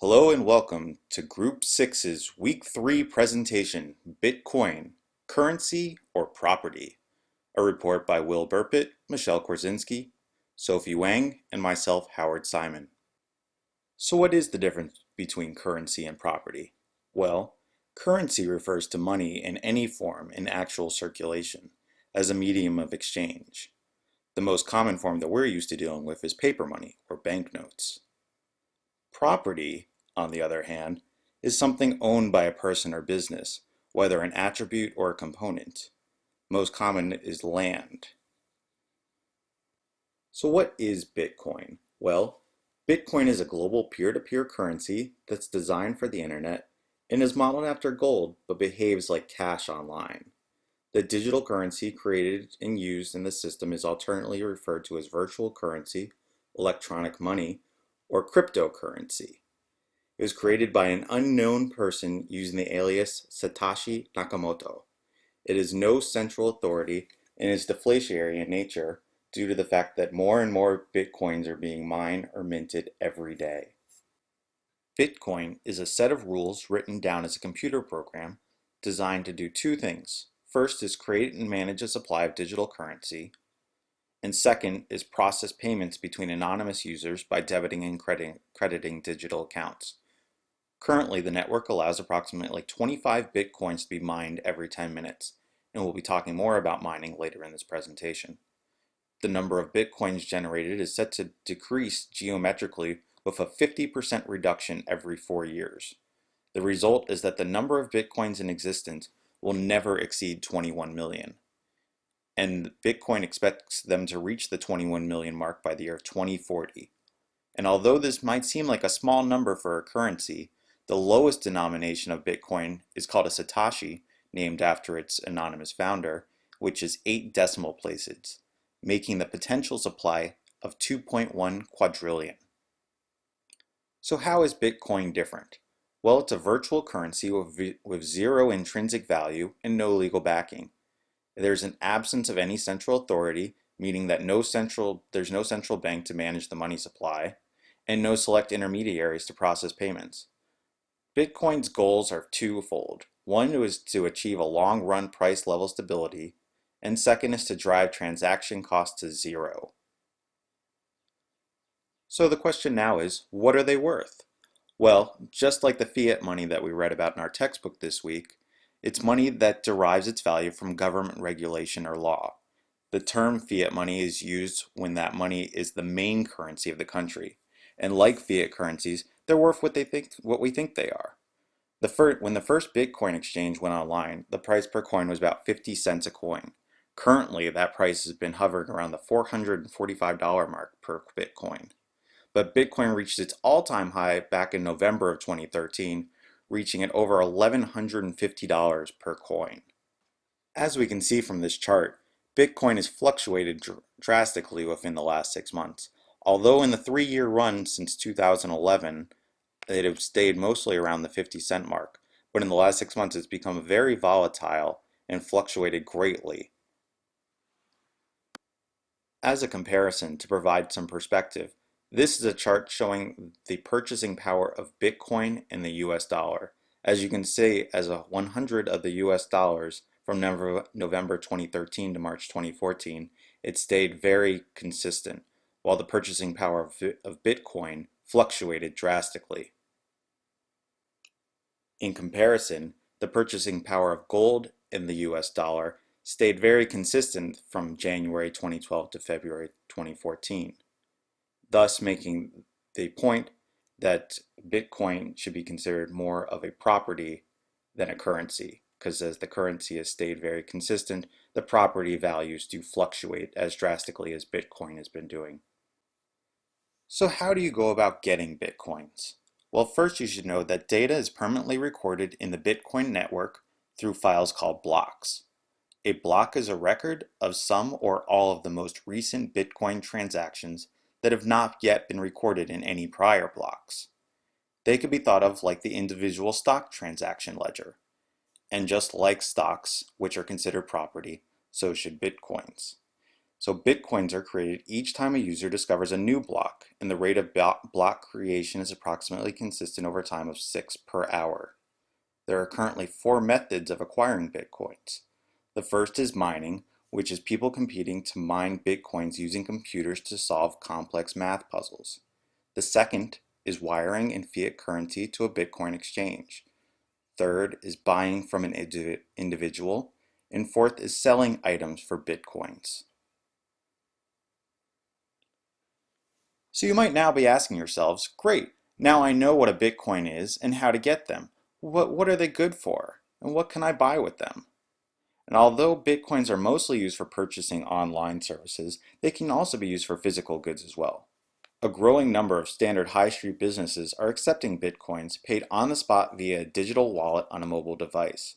Hello and welcome to Group 6's Week 3 presentation, Bitcoin, Currency or Property, a report by Will Burpitt, Michelle Korzinski, Sophie Wang, and myself, Howard Simon. So what is the difference between currency and property? Well, currency refers to money in any form in actual circulation as a medium of exchange. The most common form that we're used to dealing with is paper money or banknotes. Property, on the other hand, is something owned by a person or business, whether an attribute or a component. Most common is land. So what is Bitcoin? Well, Bitcoin is a global peer-to-peer currency that's designed for the internet and is modeled after gold but behaves like cash online. The digital currency created and used in the system is alternately referred to as virtual currency, electronic money, or cryptocurrency. It was created by an unknown person using the alias Satoshi Nakamoto. It has no central authority and is deflationary in nature due to the fact that more and more bitcoins are being mined or minted every day. Bitcoin is a set of rules written down as a computer program designed to do two things. First is create and manage a supply of digital currency, and second is process payments between anonymous users by debiting and crediting digital accounts. Currently, the network allows approximately 25 bitcoins to be mined every 10 minutes, and we'll be talking more about mining later in this presentation. The number of bitcoins generated is set to decrease geometrically with a 50% reduction every 4 years. The result is that the number of bitcoins in existence will never exceed 21 million. And Bitcoin expects them to reach the 21 million mark by the year 2040. And although this might seem like a small number for a currency, the lowest denomination of Bitcoin is called a Satoshi, named after its anonymous founder, which is 8 decimal places, making the potential supply of 2.1 quadrillion. So how is Bitcoin different? Well, it's a virtual currency with zero intrinsic value and no legal backing. There's an absence of any central authority, meaning that there's no central bank to manage the money supply, and no select intermediaries to process payments. Bitcoin's goals are twofold. One is to achieve a long-run price level stability, and second is to drive transaction costs to zero. So the question now is, what are they worth? Well, just like the fiat money that we read about in our textbook this week, it's money that derives its value from government regulation or law. The term fiat money is used when that money is the main currency of the country. And like fiat currencies, they're worth what we think they are. When the first Bitcoin exchange went online, the price per coin was about 50 cents a coin. Currently, that price has been hovering around the $445 mark per Bitcoin. But Bitcoin reached its all-time high back in November of 2013, reaching at over $1,150 per coin. As we can see from this chart, Bitcoin has fluctuated drastically within the last 6 months. Although in the 3-year run since 2011, it has stayed mostly around the 50-cent mark, but in the last 6 months it's become very volatile and fluctuated greatly. As a comparison, to provide some perspective, this is a chart showing the purchasing power of Bitcoin in the US dollar. As you can see, as a 100 of the US dollars from November 2013 to March 2014, it stayed very consistent, while the purchasing power of Bitcoin fluctuated drastically. In comparison, the purchasing power of gold in the US dollar stayed very consistent from January 2012 to February 2014. Thus making the point that Bitcoin should be considered more of a property than a currency, because as the currency has stayed very consistent, the property values do fluctuate as drastically as Bitcoin has been doing. So how do you go about getting Bitcoins? Well, first you should know that data is permanently recorded in the Bitcoin network through files called blocks. A block is a record of some or all of the most recent Bitcoin transactions that have not yet been recorded in any prior blocks. They could be thought of like the individual stock transaction ledger. And just like stocks, which are considered property, so should Bitcoins. So Bitcoins are created each time a user discovers a new block, and the rate of block creation is approximately consistent over time of 6 per hour. There are currently 4 methods of acquiring Bitcoins. The first is mining, which is people competing to mine Bitcoins using computers to solve complex math puzzles. The second is wiring in fiat currency to a Bitcoin exchange. Third is buying from an individual. And fourth is selling items for Bitcoins. So you might now be asking yourselves, great, now I know what a Bitcoin is and how to get them. What are they good for? And what can I buy with them? And although Bitcoins are mostly used for purchasing online services, they can also be used for physical goods as well. A growing number of standard high street businesses are accepting Bitcoins paid on the spot via a digital wallet on a mobile device.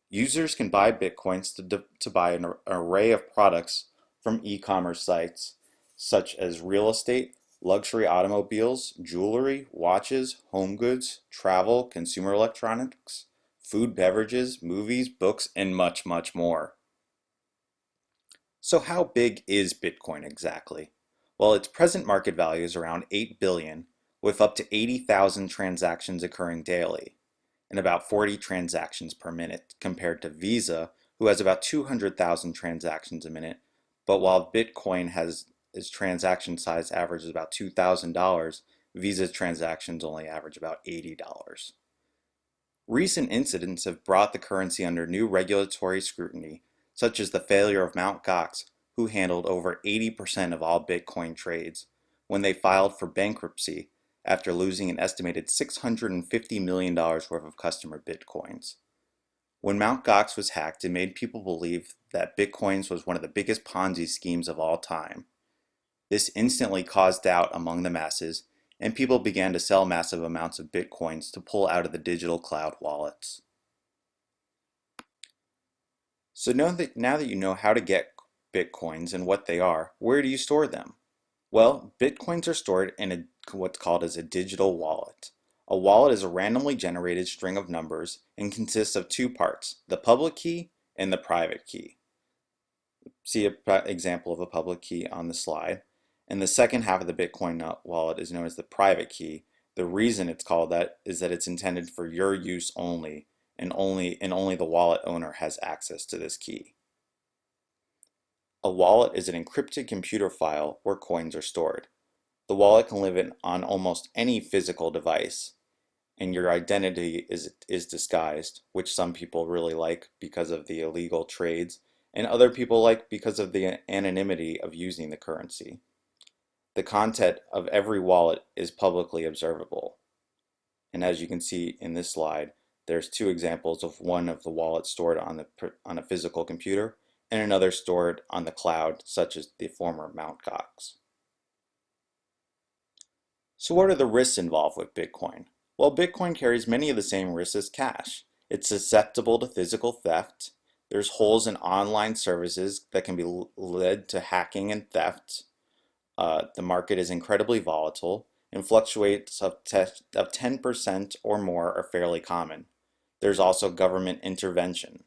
Users can buy Bitcoins to buy an array of products from e-commerce sites such as real estate, luxury automobiles, jewelry, watches, home goods, travel, consumer electronics, food, beverages, movies, books, and much, much more. So how big is Bitcoin exactly? Well, its present market value is around 8 billion, with up to 80,000 transactions occurring daily, and about 40 transactions per minute, compared to Visa, who has about 200,000 transactions a minute. But while Bitcoin has its transaction size averages about $2,000, Visa's transactions only average about $80. Recent incidents have brought the currency under new regulatory scrutiny, such as the failure of Mt. Gox, who handled over 80% of all Bitcoin trades, when they filed for bankruptcy after losing an estimated $650 million worth of customer Bitcoins. When Mt. Gox was hacked, it made people believe that Bitcoins was one of the biggest Ponzi schemes of all time. This instantly caused doubt among the masses, and people began to sell massive amounts of Bitcoins to pull out of the digital cloud wallets. So now that you know how to get Bitcoins and what they are, where do you store them? Well, Bitcoins are stored in what's called as a digital wallet. A wallet is a randomly generated string of numbers and consists of 2 parts, the public key and the private key. See an example of a public key on the slide. And the second half of the Bitcoin wallet is known as the private key. The reason it's called that is that it's intended for your use only, and only the wallet owner has access to this key. A wallet is an encrypted computer file where coins are stored. The wallet can live on almost any physical device, and your identity is disguised, which some people really like because of the illegal trades, and other people like because of the anonymity of using the currency. The content of every wallet is publicly observable. And as you can see in this slide, there's 2 examples of one of the wallets stored on a physical computer and another stored on the cloud, such as the former Mt. Gox. So what are the risks involved with Bitcoin? Well, Bitcoin carries many of the same risks as cash. It's susceptible to physical theft. There's holes in online services that can be led to hacking and theft. The market is incredibly volatile, and fluctuates of 10% or more are fairly common. There's also government intervention,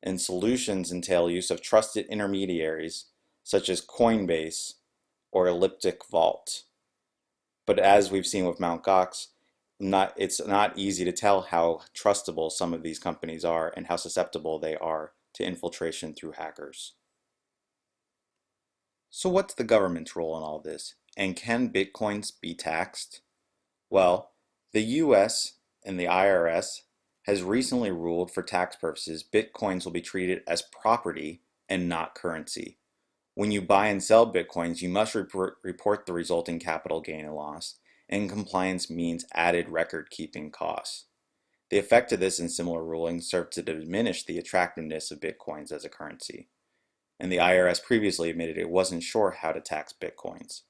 and solutions entail use of trusted intermediaries such as Coinbase or Elliptic Vault. But as we've seen with Mt. Gox, it's not easy to tell how trustable some of these companies are and how susceptible they are to infiltration through hackers. So what's the government's role in all this? And can Bitcoins be taxed? Well, the US and the IRS has recently ruled for tax purposes Bitcoins will be treated as property and not currency. When you buy and sell Bitcoins, you must report the resulting capital gain and loss, and compliance means added record-keeping costs. The effect of this and similar rulings serve to diminish the attractiveness of Bitcoins as a currency, and the IRS previously admitted it wasn't sure how to tax Bitcoins.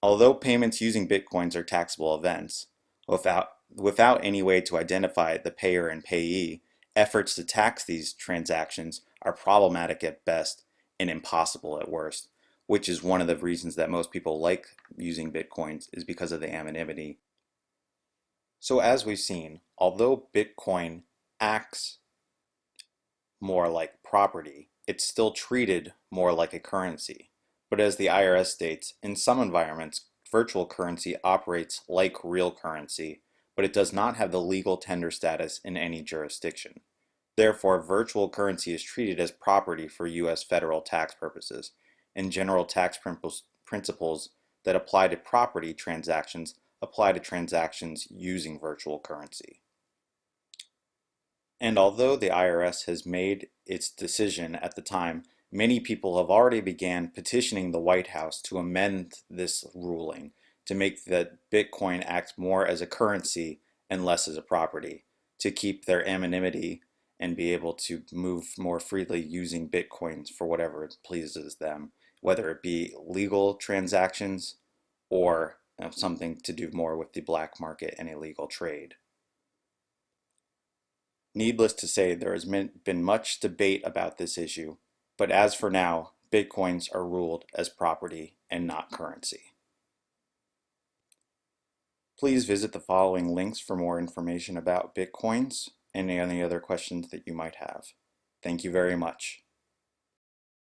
Although payments using Bitcoins are taxable events, without any way to identify the payer and payee, efforts to tax these transactions are problematic at best and impossible at worst, which is one of the reasons that most people like using Bitcoins is because of the anonymity. So as we've seen, although Bitcoin acts more like property, it's still treated more like a currency. But as the IRS states, in some environments, virtual currency operates like real currency, but it does not have the legal tender status in any jurisdiction. Therefore, virtual currency is treated as property for U.S. federal tax purposes, and general tax principles that apply to property transactions apply to transactions using virtual currency. And although the IRS has made its decision at the time, many people have already began petitioning the White House to amend this ruling to make that Bitcoin act more as a currency and less as a property, to keep their anonymity and be able to move more freely using Bitcoins for whatever it pleases them, whether it be legal transactions or something to do more with the black market and illegal trade. Needless to say, there has been much debate about this issue, but as for now, Bitcoins are ruled as property and not currency. Please visit the following links for more information about Bitcoins and any other questions that you might have. Thank you very much.